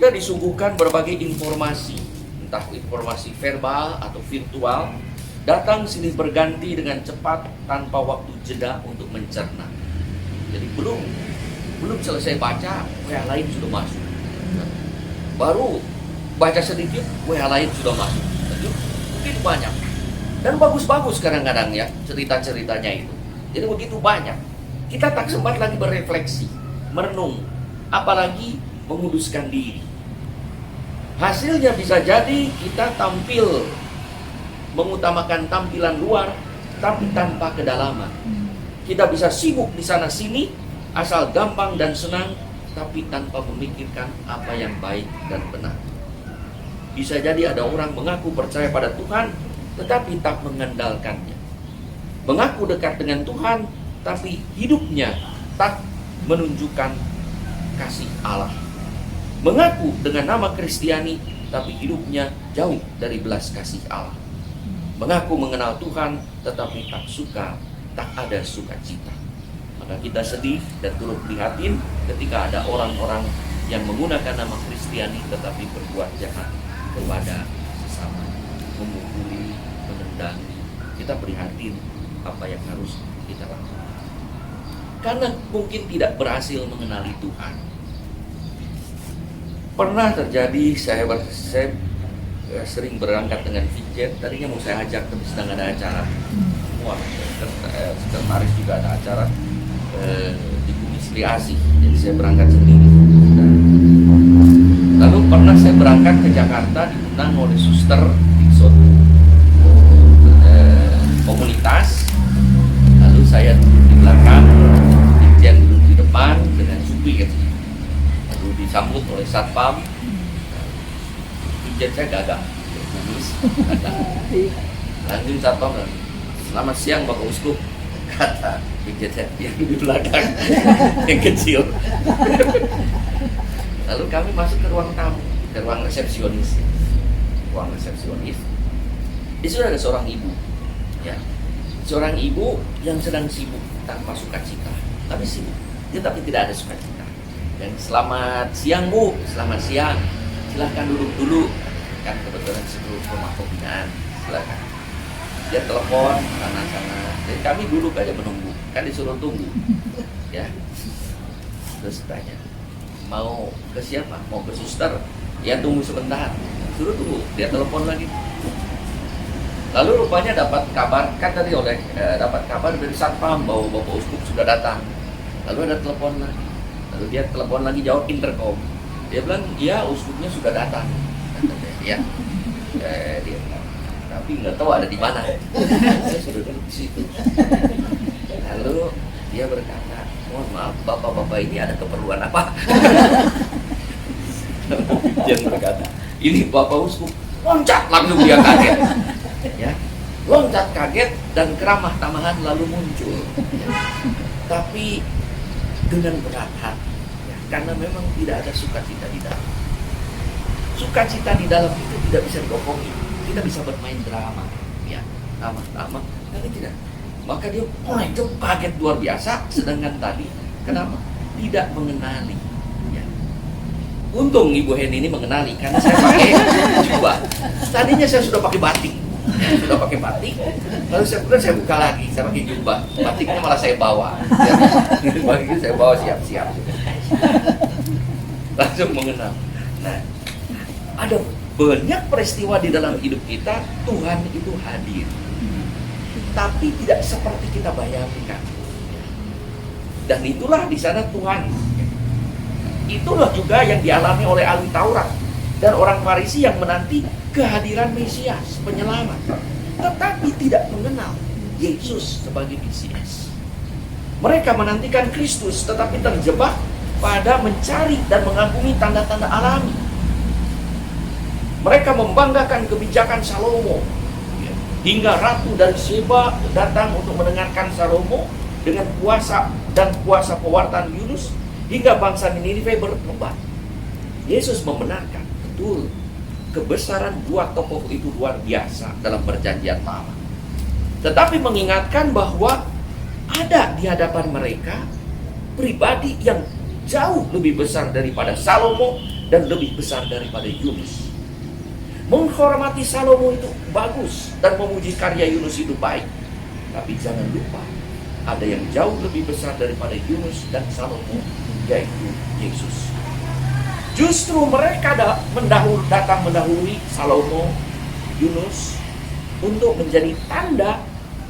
kita disuguhkan berbagai informasi, entah informasi verbal atau virtual, datang silih berganti dengan cepat tanpa waktu jeda untuk mencerna. Jadi belum selesai baca, WA lain sudah masuk. Baru baca sedikit, WA lain sudah masuk. Jadi begitu banyak. Dan bagus-bagus kadang-kadang ya cerita-ceritanya itu. Jadi begitu banyak. Kita tak sempat lagi berefleksi, merenung, apalagi menguduskan diri. Hasilnya bisa jadi kita tampil mengutamakan tampilan luar, tapi tanpa kedalaman. Kita bisa sibuk di sana sini, asal gampang dan senang, tapi tanpa memikirkan apa yang baik dan benar. Bisa jadi ada orang mengaku percaya pada Tuhan, tetapi tak mengandalkannya. Mengaku dekat dengan Tuhan, tapi hidupnya tak menunjukkan kasih Allah. Mengaku dengan nama Kristiani, tapi hidupnya jauh dari belas kasih Allah. Mengaku mengenal Tuhan, tetapi tak ada sukacita. Maka kita sedih dan turut prihatin ketika ada orang-orang yang menggunakan nama Kristiani tetapi berbuat jahat kepada sesama, memukuli, menendang. Kita prihatin apa yang harus kita lakukan. Karena mungkin tidak berhasil mengenali Tuhan. Pernah terjadi, saya sering berangkat dengan Vijet. Tadinya mau saya ajak, tapi sedang ada acara. Wah, sekretaris juga ada acara di Bumi Sri Asih. Jadi saya berangkat sendiri. Lalu pernah saya berangkat ke Jakarta, diundang oleh suster di suatu komunitas. Lalu saya duduk di belakang, Vijet duduk di depan dengan supir. Lalu disambut oleh satpam. Vijet saya gagah, kumis, langsung satpam bilang, "Selamat siang Bapak Uskup," kata Vijet saya yang di belakang, yang kecil. Lalu kami masuk ke ruang tamu, ke ruang resepsionis. Di situ ada seorang ibu, ya, seorang ibu yang sedang sibuk tanpa sukacita, tapi sibuk, tapi tidak ada sukacita. Dan "Selamat siang Bu, selamat siang. Silahkan duduk dulu." Kan kebetulan sebelum rumah pembinaan, silakan. Dia telepon sana. Jadi kami duduk aja menunggu, kan disuruh tunggu, ya. Terus tanya, "Mau ke siapa? Mau ke suster?" "Ya, tunggu sebentar." Suruh tunggu, dia telepon lagi. Lalu rupanya dapat kabar, kan tadi dapat kabar dari satpam bahwa Bapak Uskup sudah datang. Lalu ada telepon lagi. Lalu dia telepon lagi, jawab intercom. Dia bilang, "Iya, uskupnya sudah datang." Ya, dia bilang, tapi nggak tahu ada di mana. Saya sudah duduk di situ. Lalu dia berkata, "Mohon maaf, bapak-bapak ini ada keperluan apa?" Dia berkata, "Ini Bapak Uskup." Loncat langsung dia kaget. Ya, loncat kaget dan keramah tamahan lalu muncul. Ya. Tapi dengan berat hati, ya, karena memang tidak ada sukacita di dalam. Sukacita di dalam itu tidak bisa dibohongi. Kita bisa bermain drama, ya, drama, tapi tidak. Maka dia itu kaget luar biasa. Sedangkan tadi, kenapa? Tidak mengenali. Ya. Untung Ibu Heni ini mengenali, karena saya pakai jubah. Tadinya saya sudah pakai batik, Lalu saya buka lagi, saya pakai jubah. Batiknya malah saya bawa. Ya. Batiknya saya bawa siap-siap. Langsung mengenal. Nah, ada banyak peristiwa di dalam hidup kita, Tuhan itu hadir. Tapi tidak seperti kita bayangkan. Dan itulah di sana Tuhan. Itulah juga yang dialami oleh ahli Taurat dan orang Farisi yang menanti kehadiran Mesias, penyelamat. Tetapi tidak mengenal Yesus sebagai Mesias. Mereka menantikan Kristus, tetapi terjebak pada mencari dan mengagumi tanda-tanda alami. Mereka membanggakan kebijakan Salomo, hingga ratu dari Sheba datang untuk mendengarkan Salomo dengan kuasa pewartaan Yunus, hingga bangsa Ninive bertobat. Yesus membenarkan betul kebesaran dua tokoh itu luar biasa dalam perjanjian lama. Tetapi mengingatkan bahwa ada di hadapan mereka pribadi yang jauh lebih besar daripada Salomo dan lebih besar daripada Yunus. Menghormati Salomo itu bagus, dan memuji karya Yunus itu baik. Tapi jangan lupa, ada yang jauh lebih besar daripada Yunus dan Salomo, yaitu Yesus. Justru mereka datang mendahului Salomo, Yunus, untuk menjadi tanda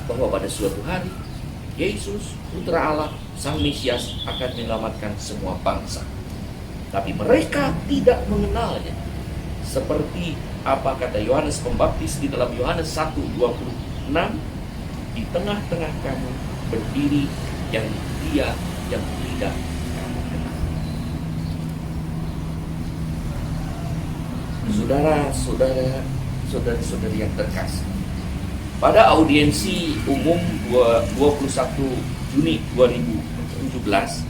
bahwa pada suatu hari Yesus, Putra Allah, Sang Mesias akan menyelamatkan semua bangsa. Tapi mereka tidak mengenalnya. Seperti apa kata Yohanes Pembaptis di dalam Yohanes 1:26, di tengah-tengah kamu berdiri Dia yang tidak kamu kenal. Saudara-saudari yang terkasih, pada audiensi umum 21 Juni 2017,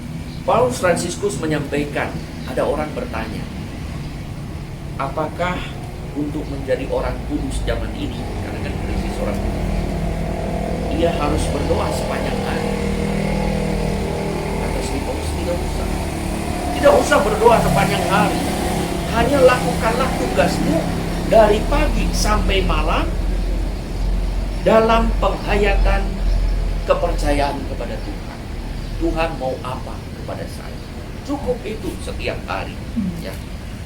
Paus Fransiskus menyampaikan, ada orang bertanya, apakah untuk menjadi orang kudus zaman ini, karena kan krisis orang kudus, ia harus berdoa sepanjang hari? Kata si Paus, tidak usah berdoa sepanjang hari. Hanya lakukanlah tugasmu dari pagi sampai malam dalam penghayatan kepercayaan kepada Tuhan. Tuhan mau apa kepada saya? Cukup itu setiap hari. Ya.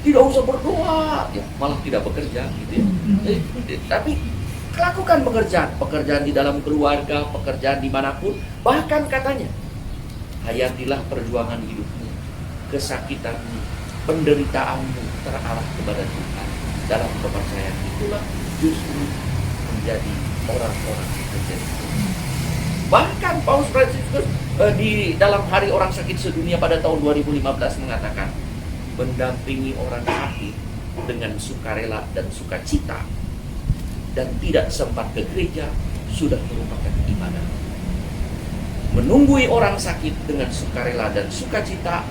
Tidak usah berdoa, ya, malah tidak bekerja, gitu ya. Tapi lakukan pekerjaan di dalam keluarga, pekerjaan dimanapun. Bahkan katanya, hayatilah perjuangan hidupmu, kesakitanmu, penderitaanmu terarah kepada Tuhan. Dalam kepercayaan itulah justru menjadi orang-orang yang menjadi Tuhan. Bahkan Paus Fransiskus di dalam Hari Orang Sakit Sedunia pada tahun 2015 mengatakan, mendampingi orang sakit dengan sukarela dan sukacita dan tidak sempat ke gereja sudah merupakan ibadah. Menunggui orang sakit dengan sukarela dan sukacita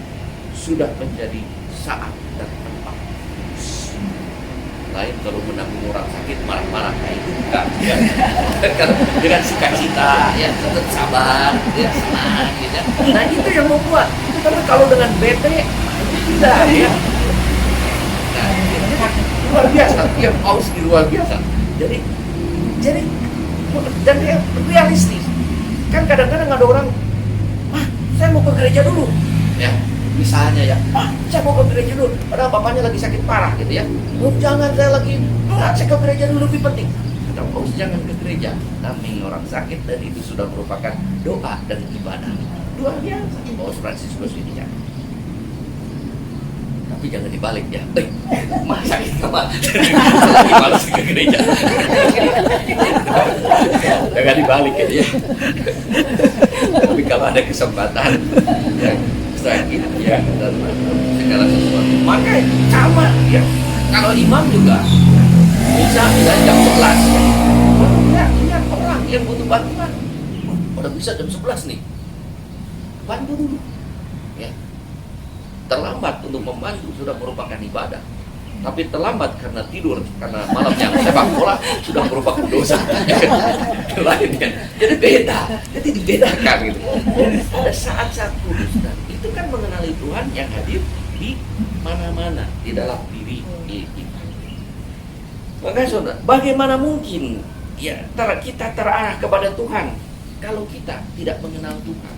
sudah menjadi saat dan tempat. Lain kalau menanggung orang sakit marah-marah, itu bukan ya. Dengan sukacita, ya tetap sabar, ya senang, gitu. Nah itu yang membuat. Tapi kalau dengan bete, tidak ya. Nah, luar biasa, dia Paus di luar biasa. Jadi dan dia realistis. Kan kadang-kadang ada orang, saya mau ke gereja dulu, ya. Misalnya ya, saya mau ke gereja dulu, padahal bapaknya lagi sakit parah gitu ya. Jangan, saya ke gereja dulu, lebih penting. Kata Paus, jangan ke gereja, dampingi orang sakit, dan itu sudah merupakan doa dan ibadah. Luar biasa Paus Fransiskus ini ya. Tapi jangan dibalik ya. Masa itu lagi malas ke gereja. Jangan dibalik ya. Tapi kalau ada kesempatan ya, sakit ya, dan segala sesuatu, maka sama ya. Kalau imam juga bisa jam 11 ya. Lihat orang yang butuh bantuan, udah bisa jam 11 nih, bantu dulu ya. Terlambat untuk membantu sudah merupakan ibadah, tapi terlambat karena tidur, karena malamnya sepak bola sudah merupakan dosa. Lainnya, jadi beda, jadi dibedakan gitu. Ada saat-saat kudus, dan itu kan mengenali Tuhan yang hadir di mana-mana di dalam diri kita. Maka saudara, bagaimana mungkin ya kita terarah kepada Tuhan kalau kita tidak mengenal Tuhan?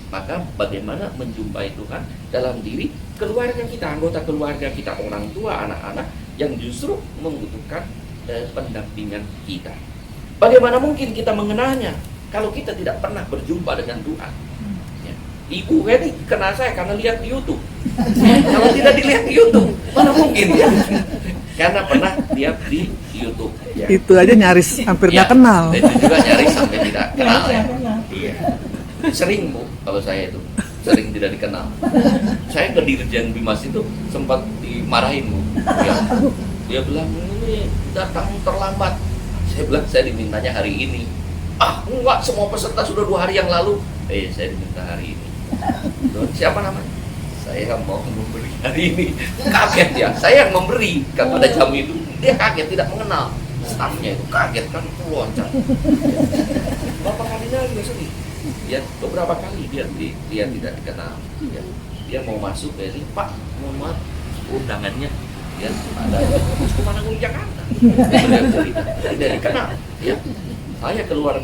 Maka bagaimana menjumpai Tuhan dalam diri keluarga kita, anggota keluarga kita, orang tua, anak-anak yang justru membutuhkan pendampingan kita. Bagaimana mungkin kita mengenalnya kalau kita tidak pernah berjumpa dengan Tuhan? Ya. Ibu ini kenal saya karena lihat di YouTube. Kalau tidak dilihat di YouTube, mana mungkin ya? Karena pernah lihat di YouTube. Ya. Itu aja nyaris hampir nggak kenal. Itu juga nyaris sampai tidak kenal ya. Iya. Sering Bu, kalau saya itu sering tidak dikenal. Saya ke Dirjen Bimas itu sempat dimarahin Bu. Dia bilang, ini datang terlambat. Saya bilang, saya dimintanya hari ini. Enggak, semua peserta sudah 2 hari yang lalu. Saya diminta hari ini. Siapa namanya? Saya mau memberi hari ini. Kaget ya, saya yang memberi pada jam itu. Dia kaget, tidak mengenal. Stafnya itu kaget kan, loncat. Berapa kalinya juga sedih. Ya, beberapa kali dia tidak dikenal. Dia mau masuk, Pak, mohon maaf, undangannya ya ada Kumanangun Jakarta. Beliau cerita tidak dikenal ya. Saya keluar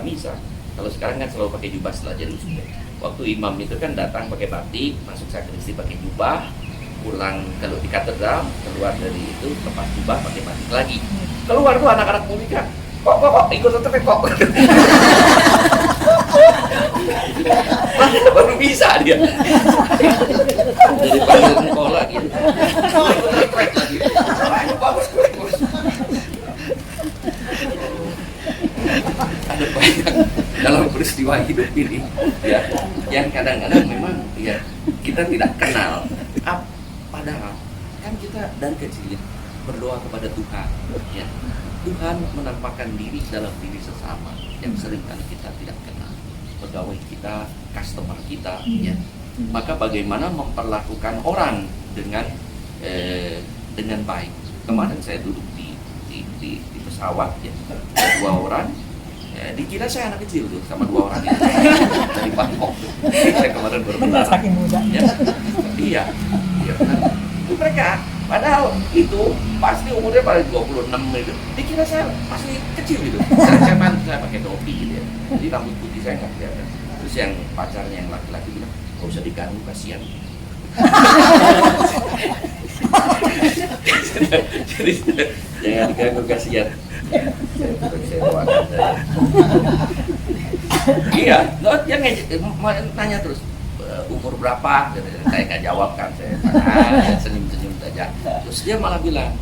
misa. Kalau sekarang kan selalu pakai jubah setelah Jerusalem. Waktu imam itu kan datang pakai batik, masuk sakristi pakai jubah, pulang kalau di katedral, keluar dari itu lepas jubah pakai batik lagi. Keluar tuh anak-anak Monika, kok ikut tetep kok. Baru bisa dia. Dari panggil engkau lagi. Bagus. Ada banyak dalam peristiwa hidup ini ya, yang kadang-kadang memang ya kita tidak kenal. Padahal kan kita dari kecil berdoa kepada Tuhan ya. Tuhan menampakkan diri dalam diri sesama yang seringkali kita tidak kenal. Pegawai kita, customer kita ya. Maka bagaimana memperlakukan orang dengan baik. Kemarin saya duduk di pesawat ya, 2 orang. Dikira saya anak kecil tuh sama 2 orang itu dari Bangkok. Saya kemarin berbicara. Saking muda. Ya. Iya. Itu mereka, padahal itu pasti umurnya paling 26 itu. Dikira saya masih kecil gitu. Saya pakai topi gitu ya. Jadi rambut putih saya nggak kelihatan. Terus yang pacarnya yang laki-laki bilang, nggak usah diganggu, kasihan. Jadi jangan diganggu, kasihan. Saya doakan saya. Iya, dia nanya terus umur berapa? Saya nggak jawab kan, saya senyum-senyum saja. Terus dia malah bilang,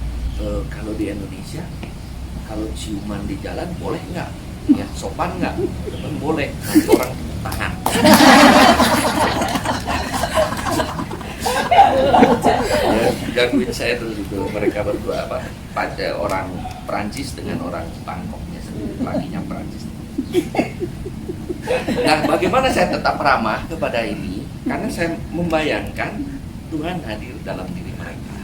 kalau di Indonesia, kalau ciuman di jalan boleh nggak? Ya sopan nggak? Boleh. Nanti orang tahan. Gangguin saya terus itu. Mereka berdua pada orang Perancis dengan orang Bangkoknya sendiri, lakinya Perancis. Nah, bagaimana saya tetap ramah kepada ini? Karena saya membayangkan Tuhan hadir dalam diri mereka.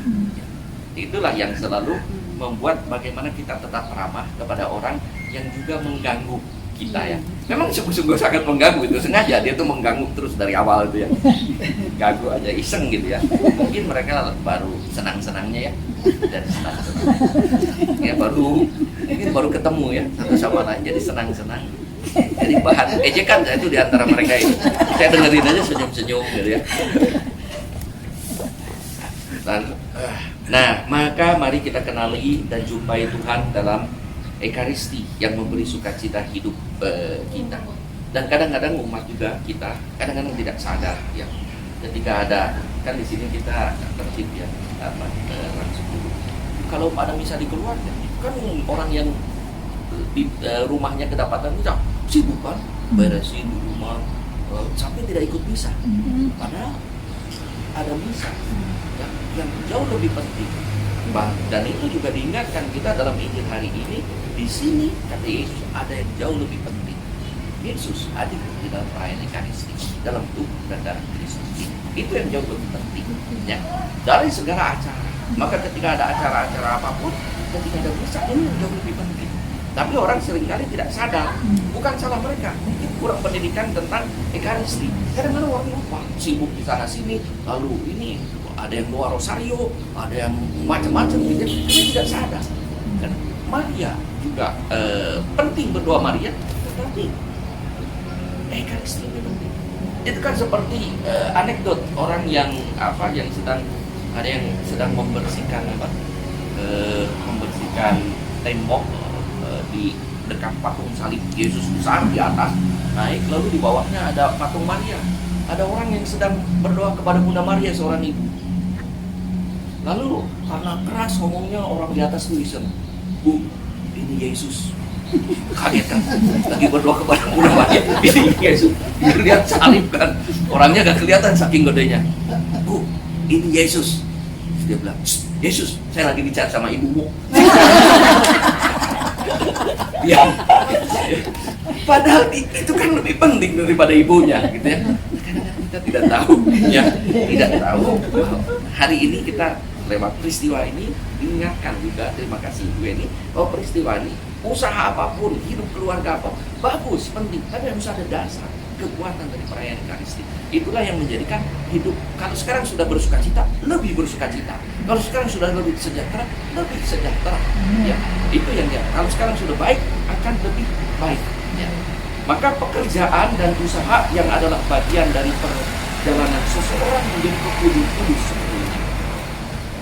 Itulah yang selalu membuat bagaimana kita tetap ramah kepada orang yang juga mengganggu kita ya. Memang sungguh-sungguh sangat mengganggu itu, sengaja dia tuh mengganggu terus dari awal itu ya. Ganggu aja, iseng gitu ya. Mungkin mereka baru senang-senangnya ya, dari senang-senang. Ya baru ketemu ya satu sama lain, jadi senang-senang. Jadi bahan ejekan saya itu di antara mereka itu. Saya dengerin aja senyum-senyum gitu ya. Nah, maka mari kita kenali dan jumpai Tuhan dalam Ekaristi yang memberi sukacita hidup kita. Dan kadang-kadang umat juga kita kadang-kadang tidak sadar ya. Ketika ada kan di sini kita tertib ya, langsung dulu. Kalau ada misa di keluarga, kan orang yang di rumahnya kedapatan itu sibuk kan, beresin di rumah sampai tidak ikut misa. Padahal ada misa yang jauh lebih penting. Dan itu juga diingatkan kita dalam Injil hari ini. Di sini kata Yesus ada yang jauh lebih penting. Yesus hadir di dalam perayaan Ekaristi, dalam tubuh dan darah Kristus. Itu yang jauh lebih penting ya. Dari segala acara. Maka ketika ada acara-acara apapun, ketika ada misa ini yang jauh lebih penting. Tapi orang seringkali tidak sadar. Bukan salah mereka, mungkin kurang pendidikan tentang Ekaristi. Kadang-kadang orang lupa, sibuk di sana sini, lalu ini ada yang bawa rosario, ada yang macam-macam gitu, dia tidak sadar. Dan Maria juga penting berdoa Maria, tetapi Ekaristi itu penting. Itu kan seperti anekdot orang yang sedang membersihkan membersihkan tembok di dekat patung salib Yesus besar di atas, naik lalu di bawahnya ada patung Maria. Ada orang yang sedang berdoa kepada Bunda Maria, seorang ibu. Lalu karena keras ngomongnya, orang di atas tuh iseng, Bu, ini Yesus. Kaget kan, lagi berdoa kepada Bunda Maria, ini Yesus. Dia lihat salib kan, orangnya gak kelihatan saking gedenya. Bu, ini Yesus. Terus dia bilang, Yesus, saya lagi bicara sama ibumu. Ya, padahal itu kan lebih penting daripada ibunya, gitu ya. Kadang-kadang kita tidak tahu, ya, tidak tahu. Hari ini kita lewat peristiwa ini diingatkan juga, terima kasih Ibu ini, bahwa peristiwa ini usaha apapun, hidup keluarga apa, bagus, penting, tapi harus ada dasar. kekuatan dari perayaan Ekaristi. Itulah yang menjadikan hidup, kalau sekarang sudah bersuka cita, lebih bersuka cita. Kalau sekarang sudah lebih sejahtera, lebih sejahtera. Ya, itu yang dia. Kalau sekarang sudah baik, akan lebih baik. Ya. Maka pekerjaan dan usaha yang adalah bagian dari perjalanan seseorang menjadi kudus sebetulnya,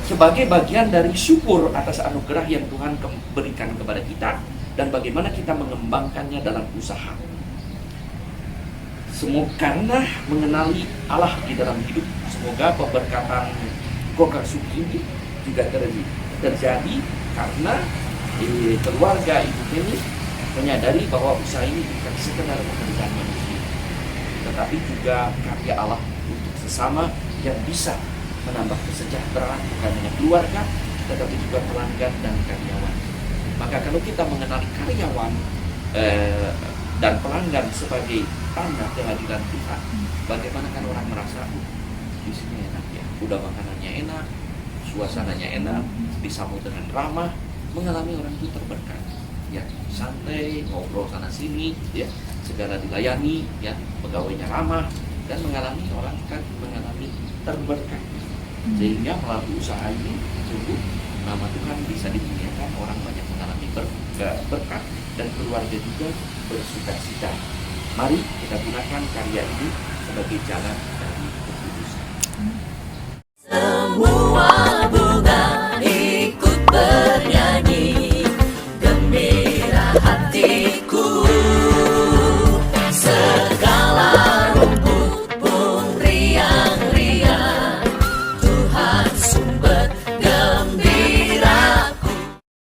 sebagai bagian dari syukur atas anugerah yang Tuhan berikan kepada kita dan bagaimana kita mengembangkannya dalam usaha. Karena mengenali Allah di dalam hidup, semoga pemberkatan Gokar Suki ini juga terjadi karena keluarga Ibu Penny menyadari bahwa usaha ini bukan sekedar pekerjaan manusia, tetapi juga karya Allah untuk sesama yang bisa menambah kesejahteraan bukan hanya keluarga, tetapi juga pelanggan dan karyawan. Maka kalau kita mengenali karyawan dan pelanggan sebagai tanda kehadiran Tuhan, bagaimana kan orang merasa di sini enak ya, udah makanannya enak, suasananya enak, disambut dengan ramah, mengalami orang itu terberkati, ya santai, ngobrol sana sini, ya segala dilayani, ya pegawainya ramah, dan mengalami orang kan mengalami terberkati, sehingga melalui usaha ini sungguh nama Tuhan bisa dimuliakan, orang banyak mengalami berkat dan keluarga juga bersukacita. Mari kita gunakan karya ini sebagai jalan dari kekudusan. Semua bunga ikut bernyanyi, gembira hatiku.